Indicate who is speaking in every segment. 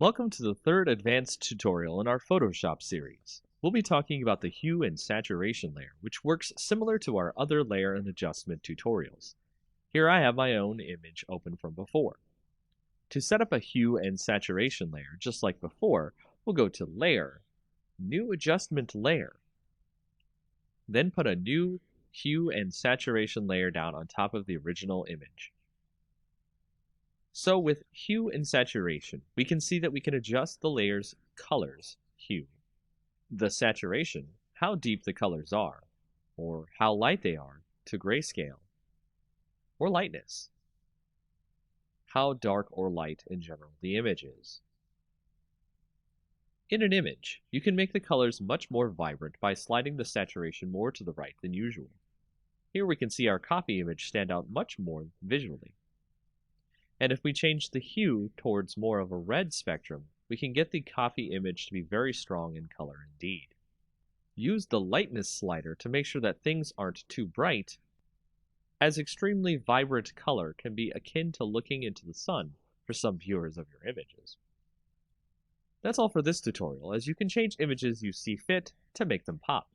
Speaker 1: Welcome to the third advanced tutorial in our Photoshop series. We'll be talking about the hue and saturation layer, which works similar to our other layer and adjustment tutorials. Here I have my own image open from before. To set up a hue and saturation layer, just like before, we'll go to Layer, New Adjustment Layer. Then put a new hue and saturation layer down on top of the original image. So with hue and saturation, we can see that we can adjust the layer's colors, hue, the saturation, how deep the colors are, or how light they are, to grayscale, or lightness, how dark or light in general the image is. In an image, you can make the colors much more vibrant by sliding the saturation more to the right than usual. Here we can see our copy image stand out much more visually. And if we change the hue towards more of a red spectrum, we can get the copy image to be very strong in color indeed. Use the lightness slider to make sure that things aren't too bright, as extremely vibrant color can be akin to looking into the sun for some viewers of your images. That's all for this tutorial, as you can change images you see fit to make them pop.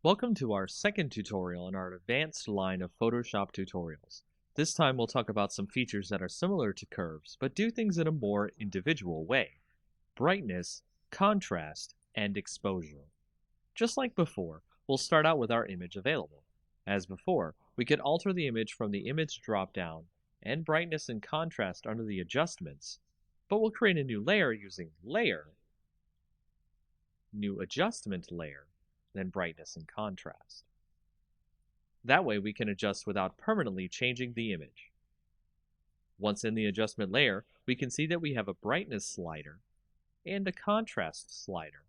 Speaker 1: Welcome to our second tutorial in our advanced line of Photoshop tutorials. This time we'll talk about some features that are similar to curves, but do things in a more individual way. Brightness, contrast, and exposure. Just like before, we'll start out with our image available. As before, we could alter the image from the image drop-down and brightness and contrast under the adjustments, but we'll create a new layer using Layer, New Adjustment Layer, then Brightness and Contrast. That way we can adjust without permanently changing the image. Once in the adjustment layer, we can see that we have a brightness slider and a contrast slider.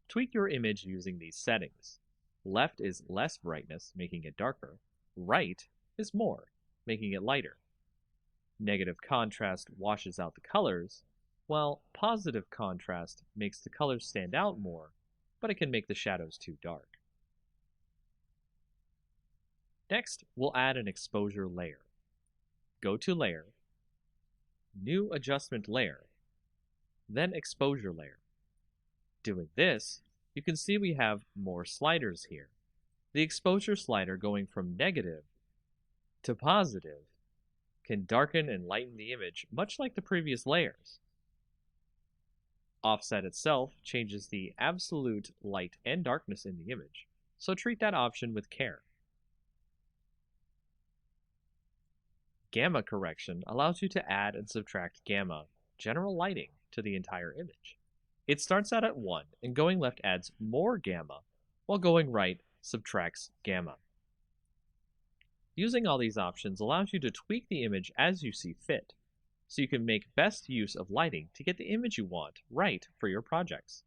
Speaker 1: Tweak your image using these settings. Left is less brightness, making it darker. Right is more, making it lighter. Negative contrast washes out the colors, while positive contrast makes the colors stand out more, but it can make the shadows too dark. Next, we'll add an exposure layer. Go to Layer, New Adjustment Layer, then Exposure Layer. Doing this, you can see we have more sliders here. The exposure slider going from negative to positive can darken and lighten the image much like the previous layers. Offset itself changes the absolute light and darkness in the image, so treat that option with care. Gamma correction allows you to add and subtract gamma, general lighting, to the entire image. It starts out at 1, and going left adds more gamma, while going right subtracts gamma. Using all these options allows you to tweak the image as you see fit, so you can make best use of lighting to get the image you want right for your projects.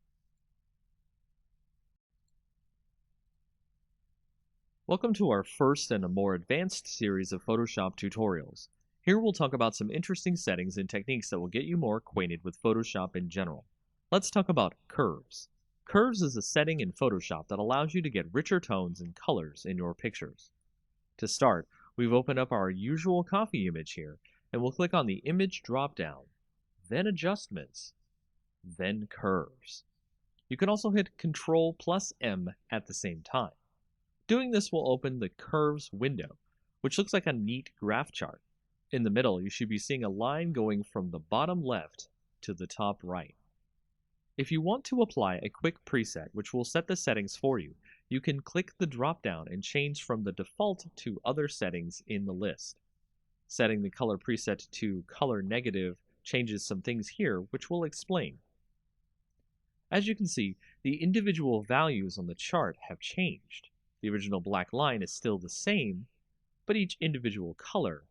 Speaker 1: Welcome to our first and a more advanced series of Photoshop tutorials. Here we'll talk about some interesting settings and techniques that will get you more acquainted with Photoshop in general. Let's talk about curves. Curves is a setting in Photoshop that allows you to get richer tones and colors in your pictures. To start, we've opened up our usual copy image here, and we'll click on the Image drop-down, then Adjustments, then Curves. You can also hit Ctrl+M at the same time. Doing this will open the Curves window, which looks like a neat graph chart. In the middle, you should be seeing a line going from the bottom left to the top right. If you want to apply a quick preset, which will set the settings for you, you can click the drop-down and change from the default to other settings in the list. Setting the color preset to color negative changes some things here, which we'll explain. As you can see, the individual values on the chart have changed. The original black line is still the same, but each individual color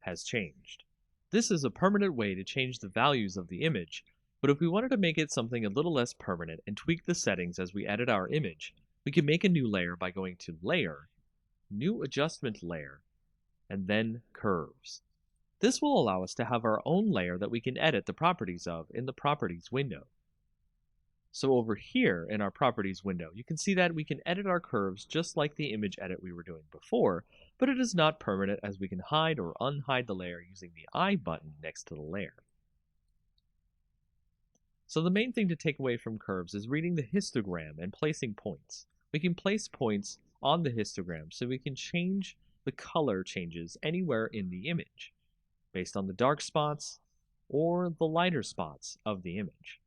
Speaker 1: has changed. This is a permanent way to change the values of the image, but if we wanted to make it something a little less permanent and tweak the settings as we edit our image, we can make a new layer by going to Layer, New Adjustment Layer, and then Curves. This will allow us to have our own layer that we can edit the properties of in the Properties window. So over here in our Properties window, you can see that we can edit our curves just like the image edit we were doing before, but it is not permanent as we can hide or unhide the layer using the I button next to the layer. So the main thing to take away from curves is reading the histogram and placing points. We can place points on the histogram so we can change the color changes anywhere in the image, based on the dark spots or the lighter spots of the image.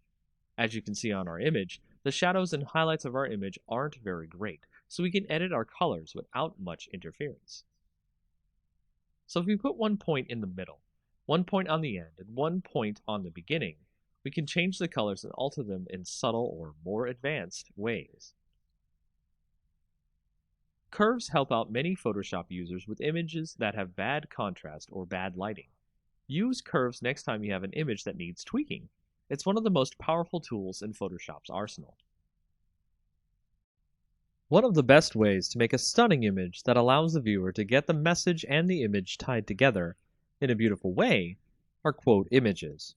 Speaker 1: As you can see on our image, the shadows and highlights of our image aren't very great, so we can edit our colors without much interference. So if we put 1 point in the middle, 1 point on the end, and 1 point on the beginning, we can change the colors and alter them in subtle or more advanced ways. Curves help out many Photoshop users with images that have bad contrast or bad lighting. Use curves next time you have an image that needs tweaking. It's one of the most powerful tools in Photoshop's arsenal. One of the best ways to make a stunning image that allows the viewer to get the message and the image tied together in a beautiful way are quote images.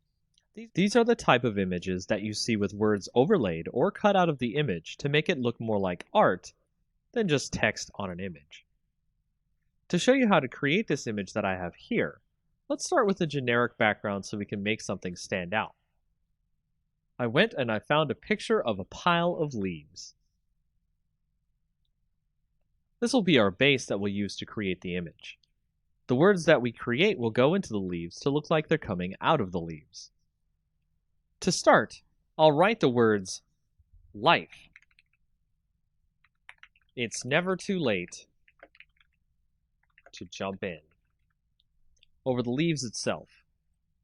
Speaker 1: These are the type of images that you see with words overlaid or cut out of the image to make it look more like art than just text on an image. To show you how to create this image that I have here, let's start with a generic background so we can make something stand out. I went and I found a picture of a pile of leaves. This will be our base that we'll use to create the image. The words that we create will go into the leaves to look like they're coming out of the leaves. To start, I'll write the words life. It's never too late to jump in over the leaves itself.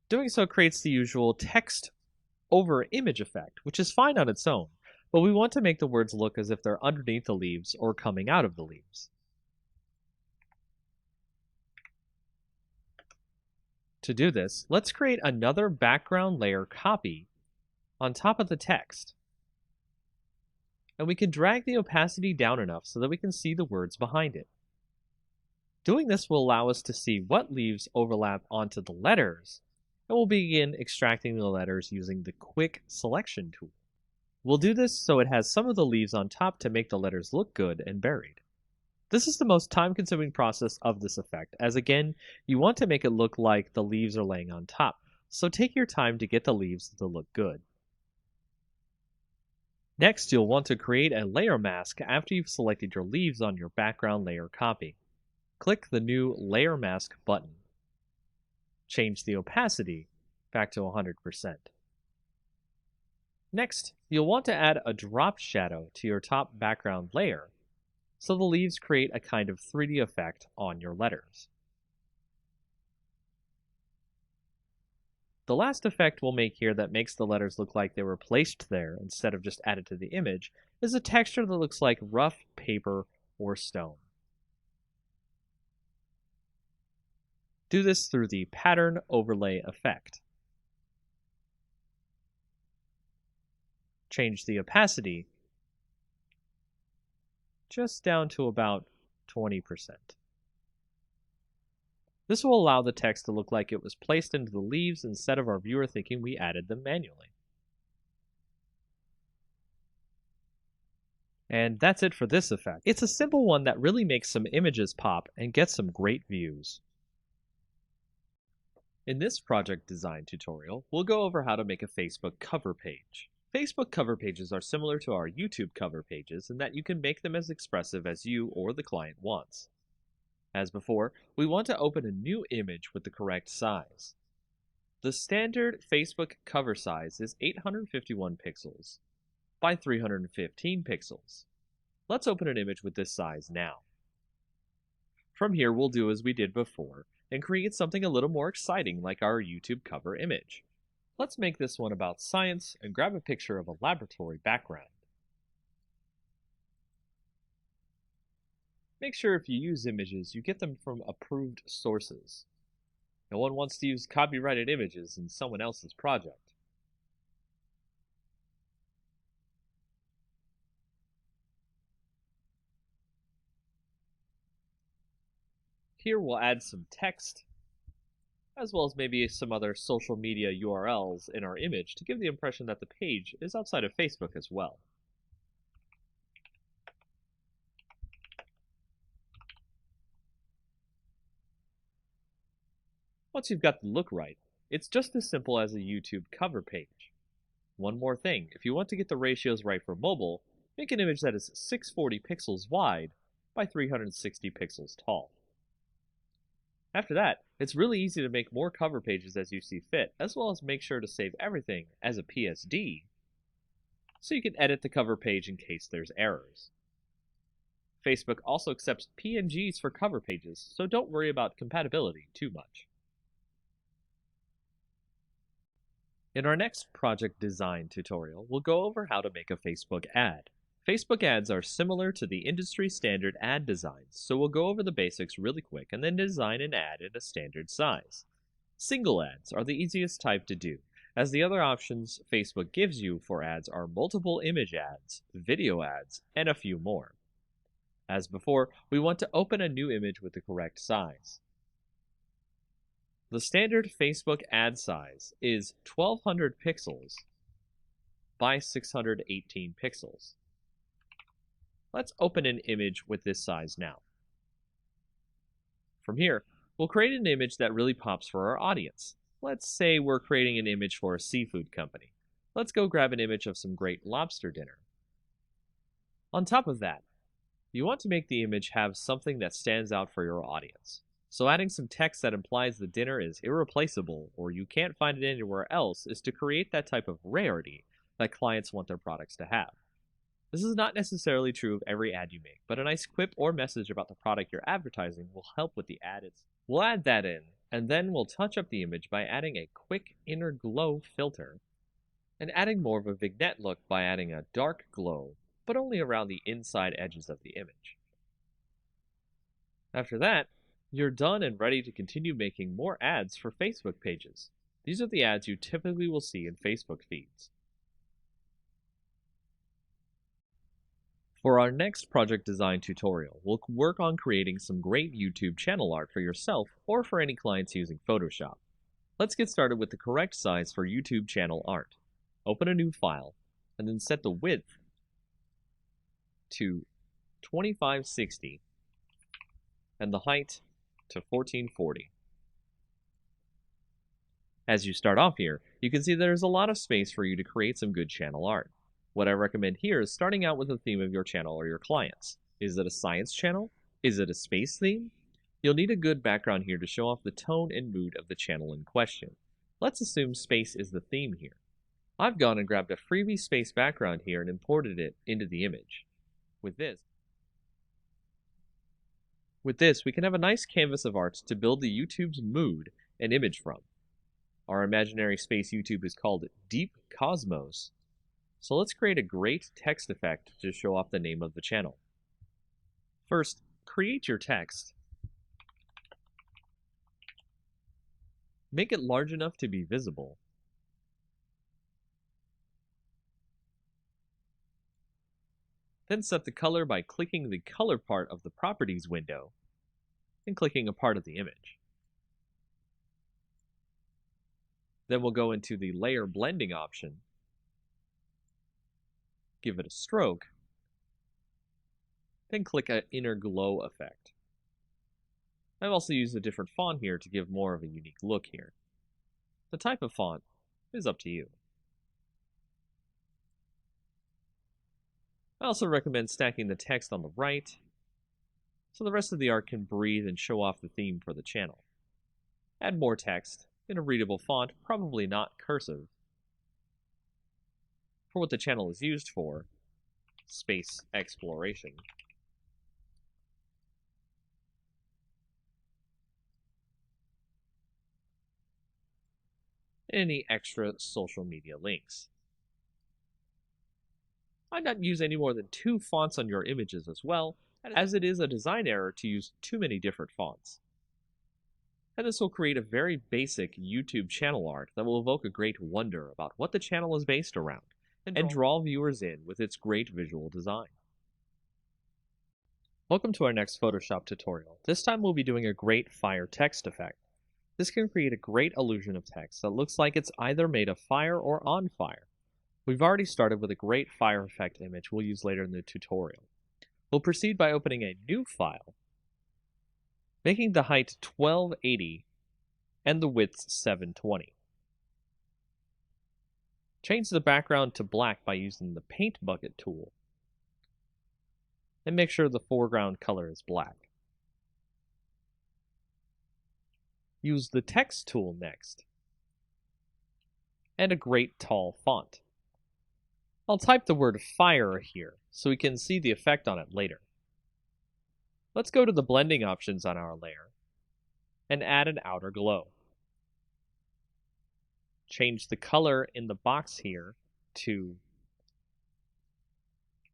Speaker 1: Doing so creates the usual text over image effect, which is fine on its own, but we want to make the words look as if they're underneath the leaves or coming out of the leaves. To do this, let's create another background layer copy on top of the text. And we can drag the opacity down enough so that we can see the words behind it. Doing this will allow us to see what leaves overlap onto the letters, and we'll begin extracting the letters using the Quick Selection tool. We'll do this so it has some of the leaves on top to make the letters look good and buried. This is the most time-consuming process of this effect, as again, you want to make it look like the leaves are laying on top, so take your time to get the leaves to look good. Next, you'll want to create a layer mask after you've selected your leaves on your background layer copy. Click the new Layer Mask button. Change the opacity back to 100%. Next, you'll want to add a drop shadow to your top background layer, so the leaves create a kind of 3D effect on your letters. The last effect we'll make here that makes the letters look like they were placed there instead of just added to the image is a texture that looks like rough paper or stone. Do this through the Pattern Overlay effect. Change the opacity just down to about 20%. This will allow the text to look like it was placed into the leaves instead of our viewer thinking we added them manually. And that's it for this effect. It's a simple one that really makes some images pop and gets some great views. In this project design tutorial, we'll go over how to make a Facebook cover page. Facebook cover pages are similar to our YouTube cover pages in that you can make them as expressive as you or the client wants. As before, we want to open a new image with the correct size. The standard Facebook cover size is 851 pixels by 315 pixels. Let's open an image with this size now. From here, we'll do as we did before and create something a little more exciting like our YouTube cover image. Let's make this one about science and grab a picture of a laboratory background. Make sure if you use images, you get them from approved sources. No one wants to use copyrighted images in someone else's project. Here we'll add some text, as well as maybe some other social media URLs in our image to give the impression that the page is outside of Facebook as well. Once you've got the look right, it's just as simple as a YouTube cover page. One more thing, if you want to get the ratios right for mobile, make an image that is 640 pixels wide by 360 pixels tall. After that, it's really easy to make more cover pages as you see fit, as well as make sure to save everything as a PSD, so you can edit the cover page in case there's errors. Facebook also accepts PNGs for cover pages, so don't worry about compatibility too much. In our next project design tutorial, we'll go over how to make a Facebook ad. Facebook ads are similar to the industry standard ad designs, so we'll go over the basics really quick and then design an ad in a standard size. Single ads are the easiest type to do, as the other options Facebook gives you for ads are multiple image ads, video ads, and a few more. As before, we want to open a new image with the correct size. The standard Facebook ad size is 1200 pixels by 618 pixels. Let's open an image with this size now. From here, we'll create an image that really pops for our audience. Let's say we're creating an image for a seafood company. Let's go grab an image of some great lobster dinner. On top of that, you want to make the image have something that stands out for your audience. So adding some text that implies the dinner is irreplaceable or you can't find it anywhere else is to create that type of rarity that clients want their products to have. This is not necessarily true of every ad you make, but a nice quip or message about the product you're advertising will help with the ad. We'll add that in, and then we'll touch up the image by adding a quick inner glow filter, and adding more of a vignette look by adding a dark glow, but only around the inside edges of the image. After that, you're done and ready to continue making more ads for Facebook pages. These are the ads you typically will see in Facebook feeds. For our next project design tutorial, we'll work on creating some great YouTube channel art for yourself or for any clients using Photoshop. Let's get started with the correct size for YouTube channel art. Open a new file, and then set the width to 2560 and the height to 1440. As you start off here, you can see there's a lot of space for you to create some good channel art. What I recommend here is starting out with the theme of your channel or your clients. Is it a science channel? Is it a space theme? You'll need a good background here to show off the tone and mood of the channel in question. Let's assume space is the theme here. I've gone and grabbed a freebie space background here and imported it into the image. With this, we can have a nice canvas of art to build the YouTube's mood and image from. Our imaginary space YouTube is called Deep Cosmos, so let's create a great text effect to show off the name of the channel. First, create your text. Make it large enough to be visible. Then set the color by clicking the color part of the properties window and clicking a part of the image. Then we'll go into the layer blending option, give it a stroke, then click an inner glow effect. I've also used a different font here to give more of a unique look here. The type of font is up to you. I also recommend stacking the text on the right, so the rest of the art can breathe and show off the theme for the channel. Add more text in a readable font, probably not cursive, for what the channel is used for, space exploration. Any extra social media links. I'd not use any more than 2 fonts on your images as well, as it is a design error to use too many different fonts. And this will create a very basic YouTube channel art that will evoke a great wonder about what the channel is based around, and draw viewers in with its great visual design. Welcome to our next Photoshop tutorial. This time we'll be doing a great fire text effect. This can create a great illusion of text that looks like it's either made of fire or on fire. We've already started with a great fire effect image we'll use later in the tutorial. We'll proceed by opening a new file, making the height 1280 and the width 720. Change the background to black by using the Paint Bucket tool. And make sure the foreground color is black. Use the Text tool next. And a great tall font. I'll type the word fire here so we can see the effect on it later. Let's go to the blending options on our layer and add an outer glow. Change the color in the box here to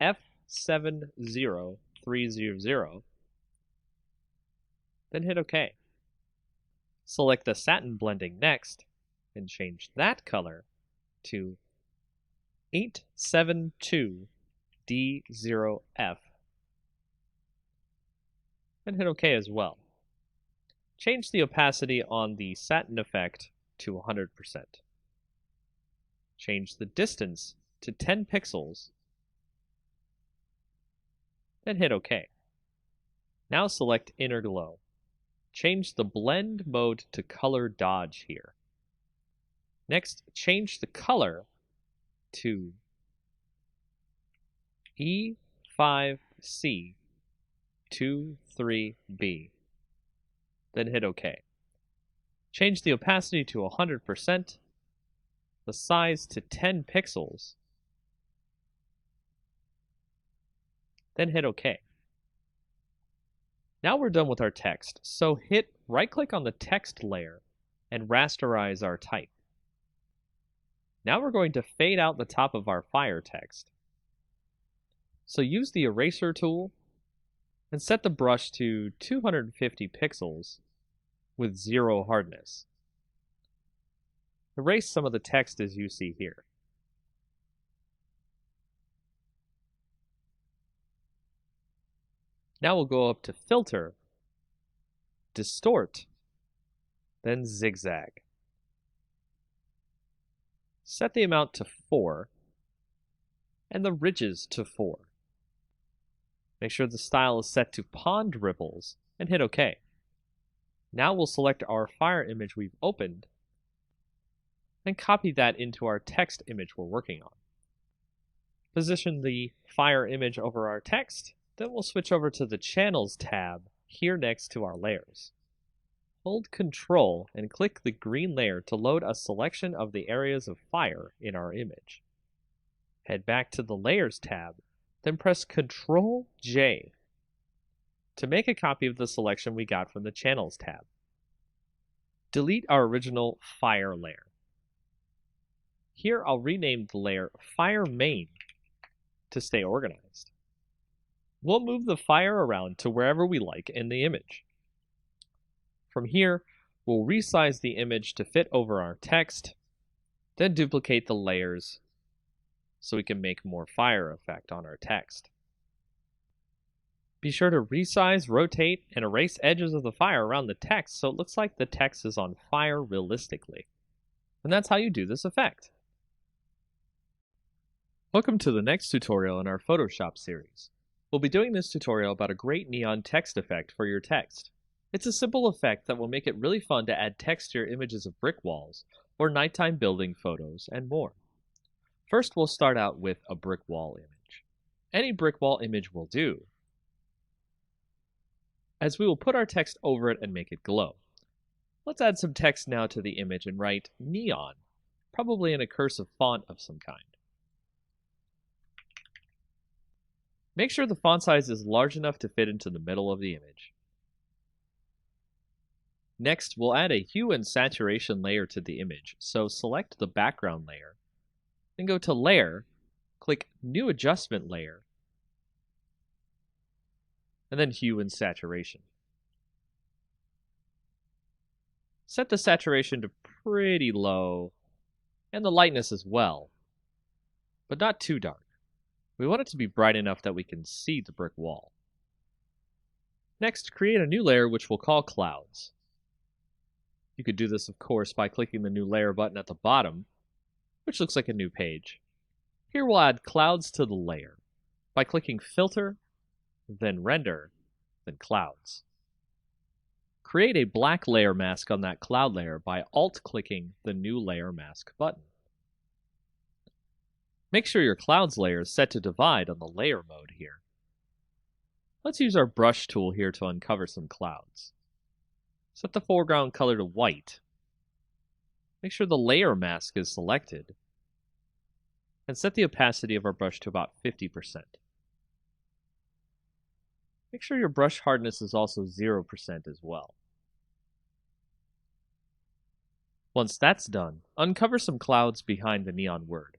Speaker 1: F70300, then hit OK. Select the satin blending next and change that color to 872D0F, and hit OK as well. Change the opacity on the satin effect to 100%. Change the distance to 10 pixels, then hit OK. Now select Inner Glow. Change the blend mode to color dodge here. Next, change the color to E5C23B, then hit OK. Change the opacity to 100%, the size to 10 pixels, then hit OK. Now we're done with our text, so hit right-click on the text layer and rasterize our type. Now we're going to fade out the top of our fire text. So use the eraser tool and set the brush to 250 pixels with 0 hardness. Erase some of the text as you see here. Now we'll go up to Filter, Distort, then Zigzag. Set the amount to 4 and the ridges to 4. Make sure the style is set to Pond Ripples and hit OK. Now we'll select our fire image we've opened and copy that into our text image we're working on. Position the fire image over our text, then we'll switch over to the Channels tab here next to our layers. Hold Ctrl and click the green layer to load a selection of the areas of fire in our image. Head back to the Layers tab, then press Ctrl J to make a copy of the selection we got from the Channels tab. Delete our original fire layer. Here I'll rename the layer Fire Main to stay organized. We'll move the fire around to wherever we like in the image. From here, we'll resize the image to fit over our text, then duplicate the layers so we can make more fire effect on our text. Be sure to resize, rotate, and erase edges of the fire around the text so it looks like the text is on fire realistically. And that's how you do this effect. Welcome to the next tutorial in our Photoshop series. We'll be doing this tutorial about a great neon text effect for your text. It's a simple effect that will make it really fun to add text to your images of brick walls, or nighttime building photos, and more. First, we'll start out with a brick wall image. Any brick wall image will do, as we will put our text over it and make it glow. Let's add some text now to the image and write neon, probably in a cursive font of some kind. Make sure the font size is large enough to fit into the middle of the image. Next, we'll add a hue and saturation layer to the image, so select the background layer, then go to Layer, click New Adjustment Layer, and then Hue and Saturation. Set the saturation to pretty low, and the lightness as well, but not too dark. We want it to be bright enough that we can see the brick wall. Next, create a new layer which we'll call Clouds. You could do this, of course, by clicking the New Layer button at the bottom, which looks like a new page. Here we'll add clouds to the layer by clicking Filter, then Render, then Clouds. Create a black layer mask on that cloud layer by Alt-clicking the New Layer Mask button. Make sure your clouds layer is set to divide on the layer mode here. Let's use our brush tool here to uncover some clouds. Set the foreground color to white. Make sure the layer mask is selected. And set the opacity of our brush to about 50%. Make sure your brush hardness is also 0% as well. Once that's done, uncover some clouds behind the neon word.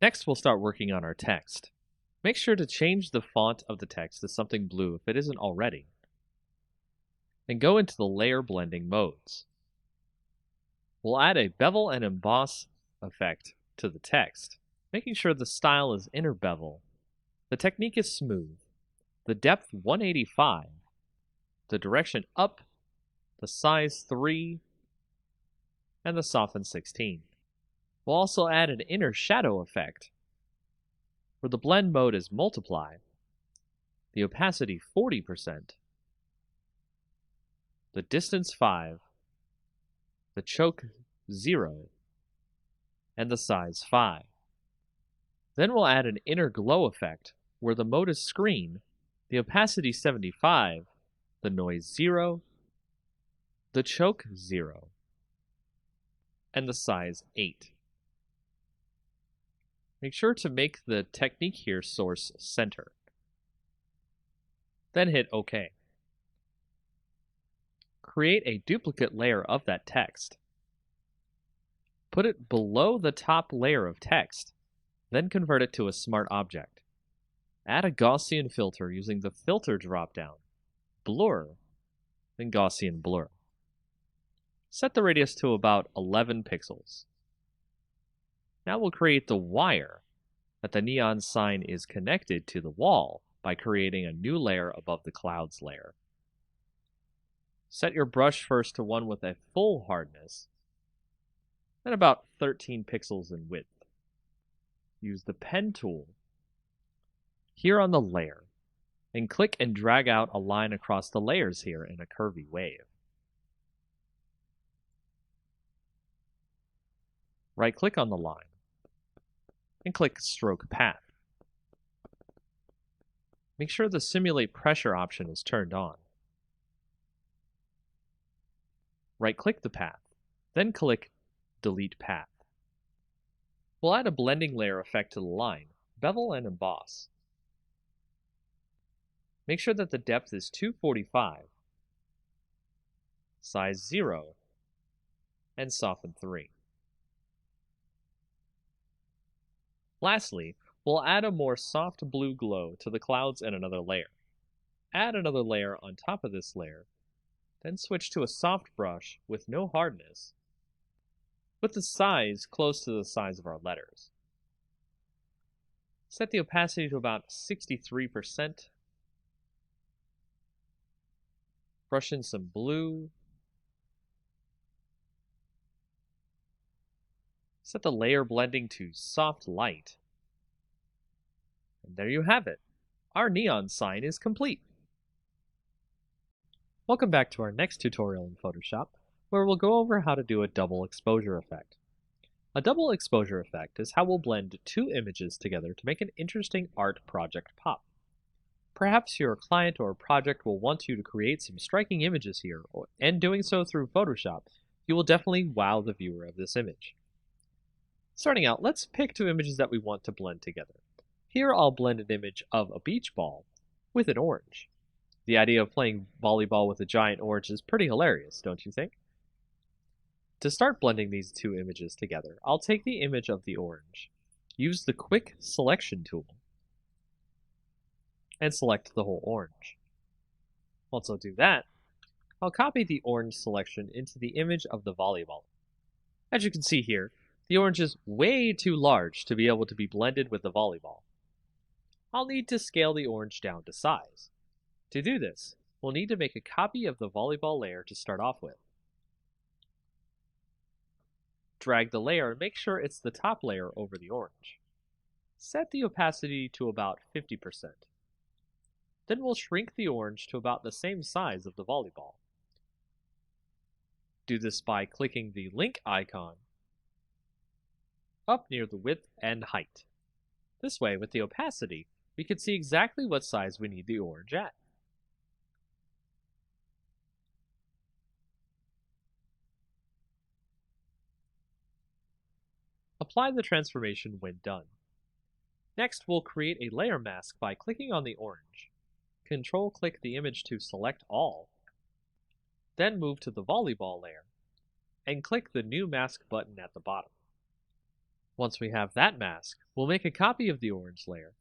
Speaker 1: Next, we'll start working on our text. Make sure to change the font of the text to something blue if it isn't already. And go into the layer blending modes. We'll add a bevel and emboss effect to the text, making sure the style is inner bevel. The technique is smooth. The depth 185, the direction up, the size 3, and the soften 16. We'll also add an inner shadow effect, where the blend mode is multiply, the opacity 40%, the distance 5, the choke 0, and the size 5. Then we'll add an inner glow effect, where the mode is screen, the opacity 75, the noise 0, the choke 0, and the size 8. Make sure to make the technique here source center. Then hit OK. Create a duplicate layer of that text. Put it below the top layer of text, then convert it to a smart object. Add a Gaussian filter using the filter dropdown, blur, then Gaussian blur. Set the radius to about 11 pixels. Now we'll create the wire that the neon sign is connected to the wall by creating a new layer above the clouds layer. Set your brush first to one with a full hardness, then about 13 pixels in width. Use the pen tool here on the layer, and click and drag out a line across the layers here in a curvy wave. Right-click on the line, and click Stroke Path. Make sure the Simulate Pressure option is turned on. Right-click the path, then click Delete Path. We'll add a blending layer effect to the line, bevel and emboss. Make sure that the depth is 245, size 0, and soften 3. Lastly, we'll add a more soft blue glow to the clouds and another layer. Add another layer on top of this layer, then switch to a soft brush with no hardness, with the size close to the size of our letters. Set the opacity to about 63%. Brush in some blue. Set the layer blending to soft light. And there you have it. Our neon sign is complete. Welcome back to our next tutorial in Photoshop, where we'll go over how to do a double exposure effect. A double exposure effect is how we'll blend two images together to make an interesting art project pop. Perhaps your client or project will want you to create some striking images here, and doing so through Photoshop, you will definitely wow the viewer of this image. Starting out, let's pick two images that we want to blend together. Here I'll blend an image of a beach ball with an orange. The idea of playing volleyball with a giant orange is pretty hilarious, don't you think? To start blending these two images together, I'll take the image of the orange, use the Quick Selection tool, and select the whole orange. Once I do that, I'll copy the orange selection into the image of the volleyball. As you can see here, the orange is way too large to be able to be blended with the volleyball. I'll need to scale the orange down to size. To do this, we'll need to make a copy of the volleyball layer to start off with. Drag the layer and make sure it's the top layer over the orange. Set the opacity to about 50%. Then we'll shrink the orange to about the same size of the volleyball. Do this by clicking the link icon up near the width and height. This way, with the opacity, we can see exactly what size we need the orange at. Apply the transformation when done. Next, we'll create a layer mask by clicking on the orange. Control-click the image to select all. Then move to the volleyball layer, and click the New Mask button at the bottom. Once we have that mask, we'll make a copy of the orange layer,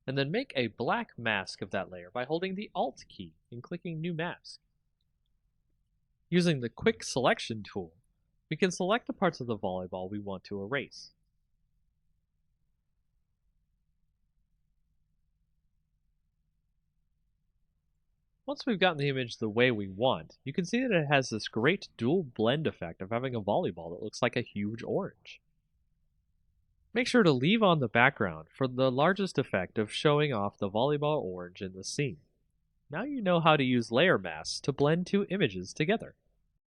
Speaker 1: and then make a black mask of that layer by holding the Alt key and clicking New Mask. Using the Quick Selection tool, we can select the parts of the volleyball we want to erase. Once we've gotten the image the way we want, you can see that it has this great dual blend effect of having a volleyball that looks like a huge orange. Make sure to leave on the background for the largest effect of showing off the volleyball orange in the scene. Now you know how to use layer masks to blend two images together.